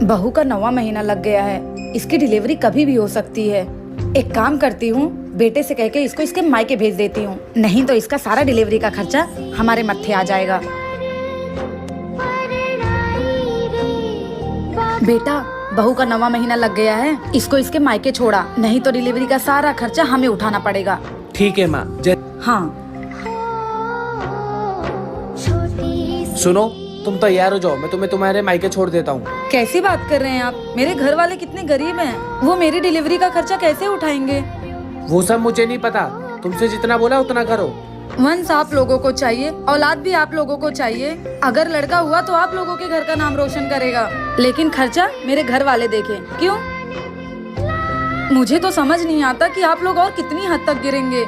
बहू का 9वां महीना लग गया है, इसकी डिलीवरी कभी भी हो सकती है। एक काम करती हूँ, बेटे से कह के इसको इसके मायके भेज देती हूँ, नहीं तो इसका सारा डिलीवरी का खर्चा हमारे मत्थे आ जाएगा। बेटा, बहू का 9वां महीना लग गया है, इसको इसके मायके छोड़ा, नहीं तो डिलीवरी का सारा खर्चा हमें उठाना पड़ेगा। ठीक है माँ। हाँ सुनो, तुम तैयार हो जाओ, मैं तुम्हें तुम्हारे मायके छोड़ देता हूँ। कैसी बात कर रहे हैं आप? मेरे घर वाले कितने गरीब हैं, वो मेरी डिलीवरी का खर्चा कैसे उठाएंगे? वो सब मुझे नहीं पता, तुमसे जितना बोला उतना करो। वंश आप लोगों को चाहिए, औलाद भी आप लोगों को चाहिए। अगर लड़का हुआ तो आप लोगों के घर का नाम रोशन करेगा, लेकिन खर्चा मेरे घर वाले देखें। क्यों? मुझे तो समझ नहीं आता कि आप लोग और कितनी हद तक गिरेंगे।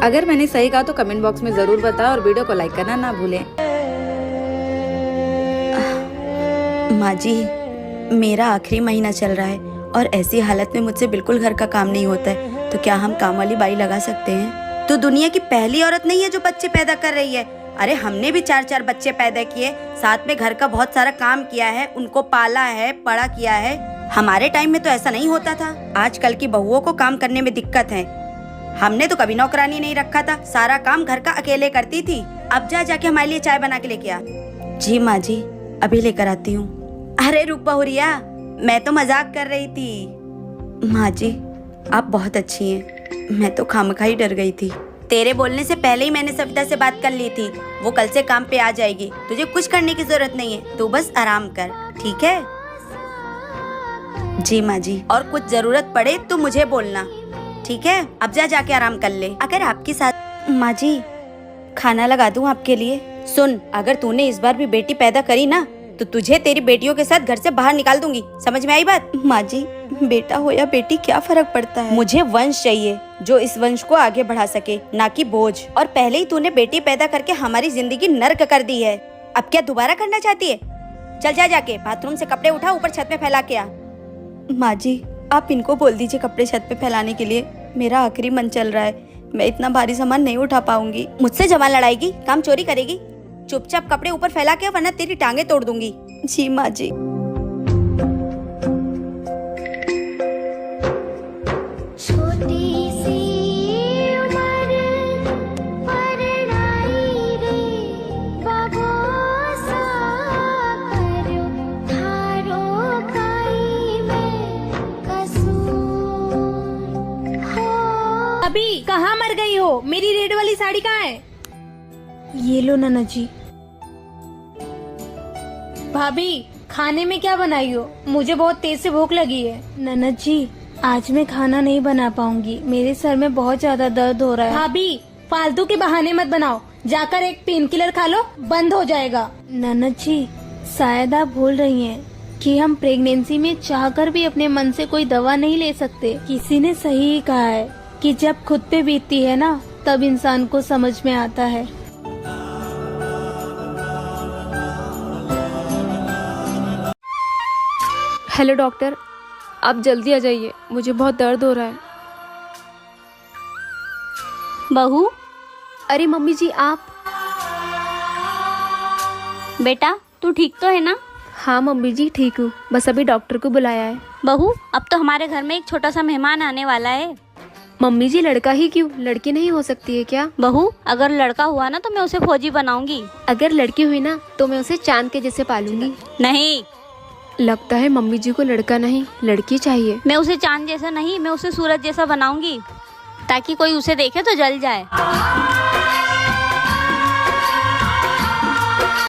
अगर मैंने सही कहा तो कमेंट बॉक्स में जरूर बताओ और वीडियो को लाइक करना ना भूलें। माँ जी, मेरा आखिरी महीना चल रहा है और ऐसी हालत में मुझसे बिल्कुल घर का काम नहीं होता है, तो क्या हम काम वाली बाई लगा सकते हैं? तो दुनिया की पहली औरत नहीं है जो बच्चे पैदा कर रही है। अरे हमने भी 4-4 बच्चे पैदा किए, साथ में घर का बहुत सारा काम किया है, उनको पाला है, बड़ा किया है। हमारे टाइम में तो ऐसा नहीं होता था। आजकल की बहुओं को काम करने में दिक्कत है। हमने तो कभी नौकरानी नहीं रखा था, सारा काम घर का अकेले करती थी। अब जाके हमारे लिए चाय बना के लेके आ। जी माँ जी, अभी लेकर आती हूँ। अरे रुक बहुरिया, मैं तो मजाक कर रही थी। माँ जी, आप बहुत अच्छी हैं, मैं तो खामखा ही डर गई थी। तेरे बोलने से पहले ही मैंने सविता से बात कर ली थी, वो कल से काम पे आ जाएगी। तुझे कुछ करने की जरूरत नहीं है, तू बस आराम कर, ठीक है? जी माँ जी, और कुछ जरूरत पड़े तो मुझे बोलना, ठीक है? अब जाके आराम कर ले। अगर आपके साथ माँ जी, खाना लगा दूं आपके लिए? सुन, अगर तूने इस बार भी बेटी पैदा करी ना, तो तुझे तेरी बेटियों के साथ घर से बाहर निकाल दूंगी। समझ में आई बात? माँ जी, बेटा हो या बेटी क्या फर्क पड़ता है? मुझे वंश चाहिए जो इस वंश को आगे बढ़ा सके, ना कि बोझ। और पहले ही तूने बेटी पैदा करके हमारी जिंदगी नर्क कर दी है, अब क्या दोबारा करना चाहती है? चल जाके बाथरूम से कपड़े उठा, ऊपर छत पे फैला के आ। माँ जी, आप इनको बोल दीजिए कपड़े छत पे फैलाने के लिए। मेरा आखिरी मन चल रहा है, मैं इतना भारी सामान नहीं उठा पाऊंगी। मुझसे जवान लड़ाएगी, काम चोरी करेगी? चुपचाप कपड़े ऊपर फैला के, वरना तेरी टांगे तोड़ दूंगी। जी माँ जी। अभी कहाँ मर गई हो? मेरी रेड वाली साड़ी कहाँ है? ये लो नाना जी। भाभी, खाने में क्या बनाई हो? मुझे बहुत तेज से भूख लगी है। नाना जी, आज मैं खाना नहीं बना पाऊंगी, मेरे सर में बहुत ज्यादा दर्द हो रहा है। भाभी, फालतू के बहाने मत बनाओ, जाकर एक पेन किलर खा लो, बंद हो जाएगा। नाना जी, शायद आप भूल रही हैं कि हम प्रेगनेंसी में चाहकर भी अपने मन से कोई दवा नहीं ले सकते। किसी ने सही कहा है कि जब खुद पे बीतती है ना, तब इंसान को समझ में आता है। हेलो डॉक्टर, आप जल्दी आ जाइए, मुझे बहुत दर्द हो रहा है। बहू, अरे मम्मी जी, आप? बेटा तू ठीक तो है ना? हाँ मम्मी जी, ठीक हूँ, बस अभी डॉक्टर को बुलाया है। बहू, अब तो हमारे घर में एक छोटा सा मेहमान आने वाला है। मम्मी जी, लड़का ही क्यों, लड़की नहीं हो सकती है क्या? बहू, अगर लड़का हुआ ना तो मैं उसे फौजी बनाऊंगी। अगर लड़की हुई ना तो मैं उसे चांद के जैसे पालूंगी। नहीं, लगता है मम्मी जी को लड़का नहीं लड़की चाहिए। मैं उसे चांद जैसा नहीं, मैं उसे सूरज जैसा बनाऊंगी, ताकि कोई उसे देखे तो जल जाए।